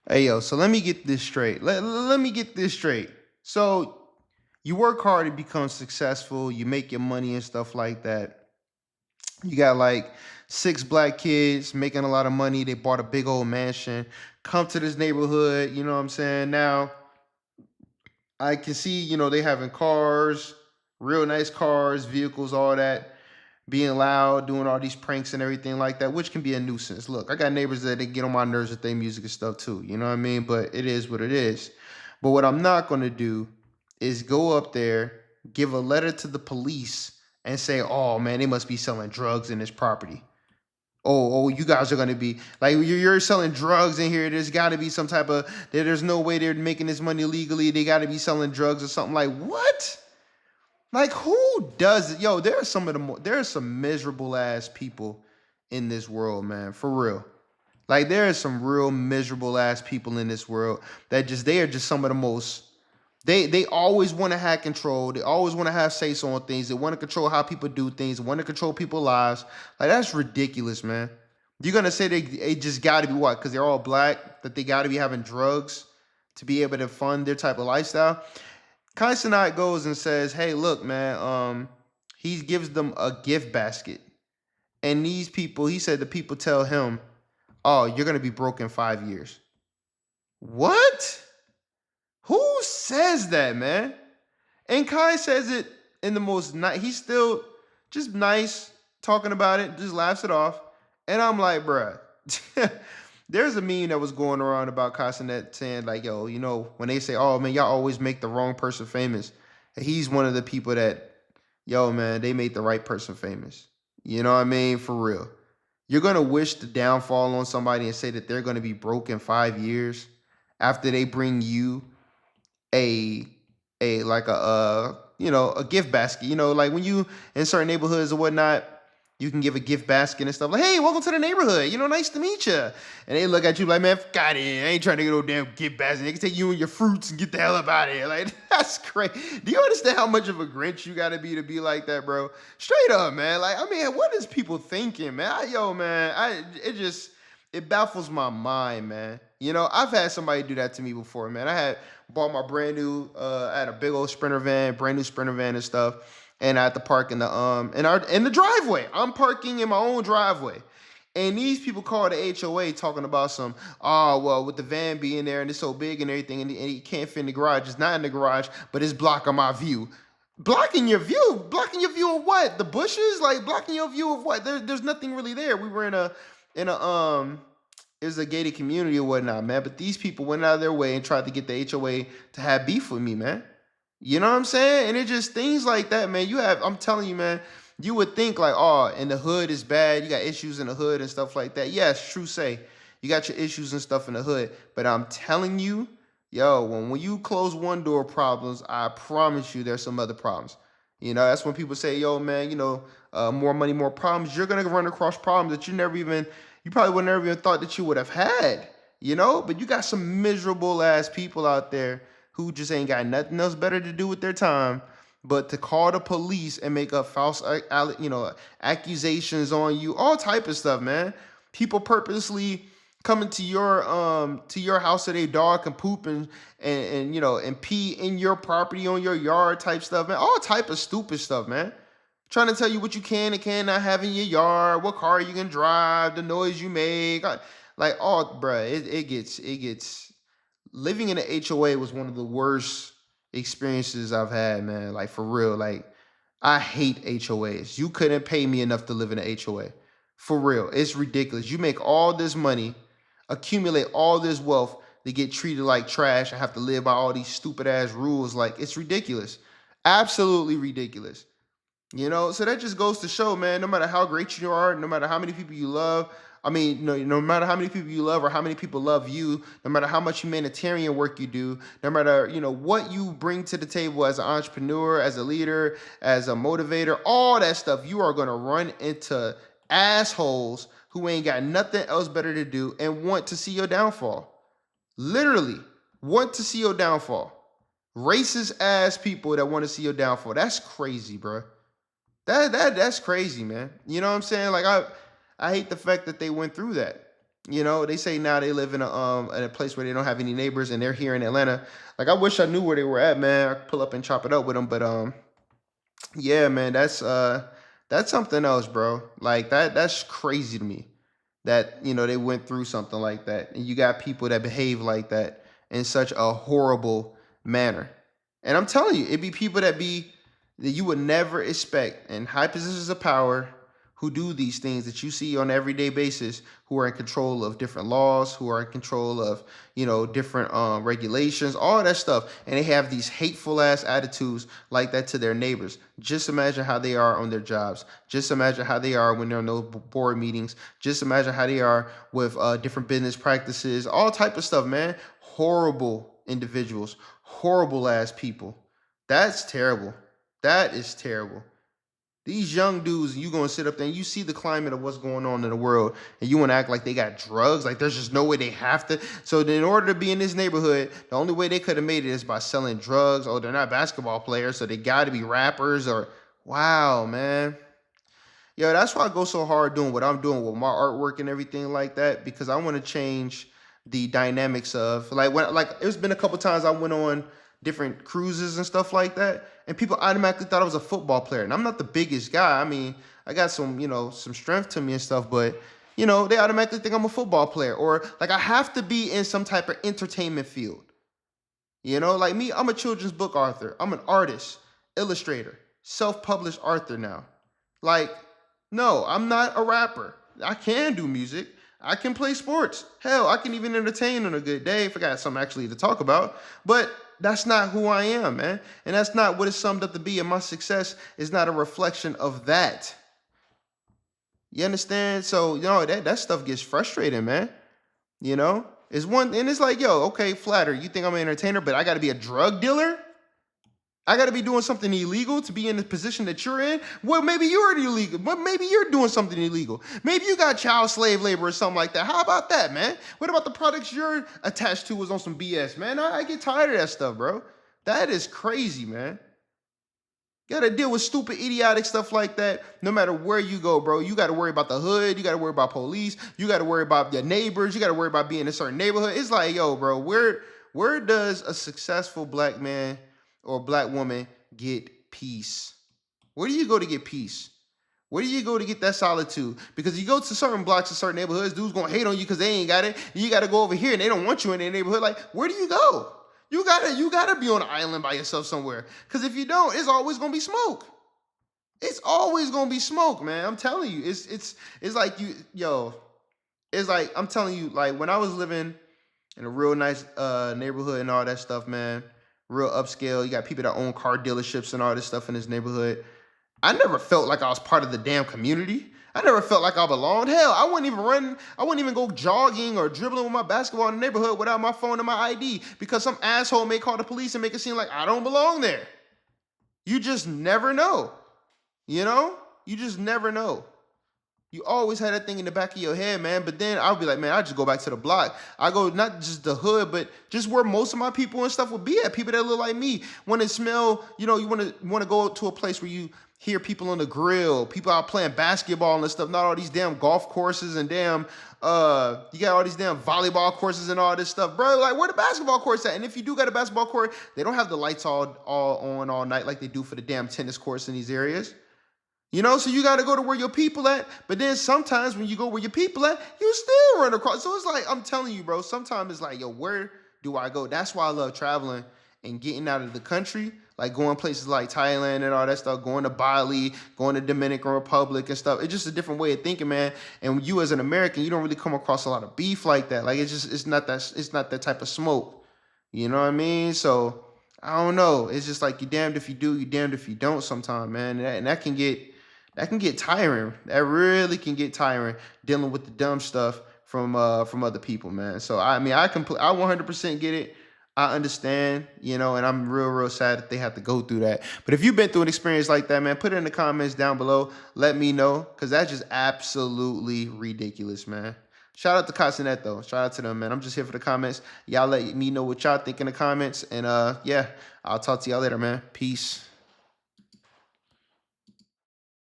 Hey yo, so let me get this straight. Let me get this straight. So you work hard to become successful, you make your money and stuff like that. You got like six black kids making a lot of money. They bought a big old mansion. Come to this neighborhood, you know what I'm saying? Now I can see, they having cars, real nice cars, vehicles, all that, being loud, doing all these pranks and everything like that, which can be a nuisance. Look, I got neighbors that they get on my nerves with their music and stuff too. You know what I mean? But it is what it is. But what I'm not going to do is go up there, give a letter to the police, and say, "Oh man, they must be selling drugs in this property." Oh, you guys are gonna be like you're selling drugs in here. There's got to be some type of there's no way they're making this money legally. They got to be selling drugs or something. Like what? Like who does it? Yo, there are there are some miserable ass people in this world, man. For real. Like there are some real miserable ass people in this world that just they are just some of the most they always want to have control. They always want to have say so on things. They want to control how people do things. They want to control people's lives. Like that's ridiculous, man. You're gonna say they just got to be what? Because they're all black that they got to be having drugs to be able to fund their type of lifestyle. Cenat goes and says, "Hey, look, man. He gives them a gift basket, and these people, he said, the people tell him, "Oh, you're gonna be broke in 5 years." What? Who says that, man? And Kai says it in the most nice. He's still just nice talking about it, just laughs it off. And I'm like, bruh, there's a meme that was going around about Castanet saying, like, yo, when they say, oh man, y'all always make the wrong person famous. He's one of the people that, yo, man, they made the right person famous. You know what I mean? For real. You're gonna wish the downfall on somebody and say that they're gonna be broke in 5 years after they bring you a like a gift basket. Like when you in certain neighborhoods or whatnot, you can give a gift basket and stuff like, hey, welcome to the neighborhood. Nice to meet you. And they look at you like, man, got it. I ain't trying to get no damn gift basket. They can take you and your fruits and get the hell up out of here. Like that's crazy. Do you understand how much of a Grinch you got to be like that, bro? Straight up, man. Like I mean, what is people thinking, man? It baffles my mind, man. I've had somebody do that to me before, man. I had bought my I had a big old Sprinter van, brand new Sprinter van and stuff. And I had to park in the driveway. I'm parking in my own driveway. And these people call the HOA talking about well, with the van being there and it's so big and everything, and it can't fit in the garage. It's not in the garage, but it's blocking my view. Blocking your view? Blocking your view of what? The bushes? Like blocking your view of what? There's nothing really there. We were in a it was a gated community or whatnot, man. But these people went out of their way and tried to get the HOA to have beef with me, man. You know what I'm saying? And it just things like that, man. I'm telling you, man, you would think like, oh, in the hood is bad. You got issues in the hood and stuff like that. Yes, true say. You got your issues and stuff in the hood. But I'm telling you, yo, when you close one door problems, I promise you there's some other problems. That's when people say, yo, man, more money, more problems. You're gonna run across problems that you probably would never even thought that you would have had, But you got some miserable ass people out there who just ain't got nothing else better to do with their time but to call the police and make up false, accusations on you, all type of stuff, man. People purposely coming to your house so their dog can poop and pee in your property on your yard type stuff, man. All type of stupid stuff, man. Trying to tell you what you can and cannot have in your yard, what car you can drive, the noise you make, like oh, bruh, it gets living in an HOA was one of the worst experiences I've had, man. Like for real. Like I hate HOAs. You couldn't pay me enough to live in an HOA. For real. It's ridiculous. You make all this money, accumulate all this wealth to get treated like trash and have to live by all these stupid ass rules. Like it's ridiculous. Absolutely ridiculous. So that just goes to show, man, no matter how great you are, no matter how many people you love, no matter how many people you love or how many people love you, no matter how much humanitarian work you do, no matter, what you bring to the table as an entrepreneur, as a leader, as a motivator, all that stuff, you are going to run into assholes who ain't got nothing else better to do and want to see your downfall. Literally want to see your downfall. Racist ass people that want to see your downfall. That's crazy, bro. That's crazy, man. You know what I'm saying? Like I hate the fact that they went through that. You know, they say now they live in a place where they don't have any neighbors, and they're here in Atlanta. Like I wish I knew where they were at, man. I could pull up and chop it up with them, but yeah, man, that's something else, bro. Like that's crazy to me that they went through something like that, and you got people that behave like that in such a horrible manner. And I'm telling you, it be people that you would never expect in high positions of power who do these things that you see on an everyday basis, who are in control of different laws, who are in control of different regulations, all that stuff, and they have these hateful ass attitudes like that to their neighbors. Just imagine how they are on their jobs. Just imagine how they are when they're in those board meetings. Just imagine how they are with different business practices, all type of stuff, man. Horrible individuals, horrible ass people. That's terrible. That is terrible. These young dudes, you gonna sit up there and you see the climate of what's going on in the world, and you wanna act like they got drugs, like there's just no way they have to. So then in order to be in this neighborhood, the only way they could have made it is by selling drugs. Oh, they're not basketball players, so they gotta be rappers or wow, man. Yo, that's why I go so hard doing what I'm doing with my artwork and everything like that, because I want to change the dynamics of like it's been a couple times I went on different cruises and stuff like that, and people automatically thought I was a football player. And I'm not the biggest guy. I mean, I got some strength to me and stuff, but they automatically think I'm a football player, or like I have to be in some type of entertainment field. Like me, I'm a children's book author. I'm an artist, illustrator, self-published author now. Like, no, I'm not a rapper. I can do music. I can play sports. Hell, I can even entertain on a good day if I got something actually to talk about. But that's not who I am, man. And that's not what it's summed up to be. And my success is not a reflection of that. You understand? So, that stuff gets frustrating, man. It's one, and it's like, yo, okay, flatter. You think I'm an entertainer, but I got to be a drug dealer? I got to be doing something illegal to be in the position that you're in. Well, maybe you're illegal. But maybe you're doing something illegal. Maybe you got child slave labor or something like that. How about that, man? What about the products you're attached to was on some BS, man? I get tired of that stuff, bro. That is crazy, man. You got to deal with stupid, idiotic stuff like that no matter where you go, bro. You got to worry about the hood. You got to worry about police. You got to worry about your neighbors. You got to worry about being in a certain neighborhood. It's like, yo, bro, where does a successful black man or black woman get peace? Where do you go to get peace? Where do you go to get that solitude? Because you go to certain blocks and certain neighborhoods, dudes gonna hate on you because they ain't got it. You gotta go over here and they don't want you in their neighborhood. Like, where do you go? You gotta be on an island by yourself somewhere. Because if you don't, it's always gonna be smoke. It's always gonna be smoke, man. I'm telling you, it's like it's like I'm telling you, like when I was living in a real nice neighborhood and all that stuff, man. Real upscale. You got people that own car dealerships and all this stuff in this neighborhood. I never felt like I was part of the damn community. I never felt like I belonged. Hell, I wouldn't even run. I wouldn't even go jogging or dribbling with my basketball in the neighborhood without my phone and my ID because some asshole may call the police and make it seem like I don't belong there. You just never know. You just never know. You always had that thing in the back of your head, man. But then I'll be like, man, I just go back to the block. I go not just the hood, but just where most of my people and stuff would be at. People that look like me. Want to smell, you want to go to a place where you hear people on the grill, people out playing basketball and stuff. Not all these damn golf courses and damn, you got all these damn volleyball courses and all this stuff, bro. Like, where the basketball courts at? And if you do got a basketball court, they don't have the lights all on all night like they do for the damn tennis courts in these areas. So you got to go to where your people at. But then sometimes when you go where your people at, you still run across. So it's like, I'm telling you, bro, sometimes it's like, yo, where do I go? That's why I love traveling and getting out of the country, like going places like Thailand and all that stuff, going to Bali, going to Dominican Republic and stuff. It's just a different way of thinking, man. And you as an American, you don't really come across a lot of beef like that. Like it's not that type of smoke. You know what I mean? So I don't know. It's just like you're damned if you do, you're damned if you don't sometimes, man. And that can get tiring. That really can get tiring dealing with the dumb stuff from other people, man. So I mean, I 100% get it. I understand, and I'm real sad that they have to go through that. But if you've been through an experience like that, man, put it in the comments down below. Let me know, because that's just absolutely ridiculous, man. Shout out to Cenat, though. Shout out to them, man. I'm just here for the comments. Y'all let me know what y'all think in the comments. And yeah, I'll talk to y'all later, man. Peace.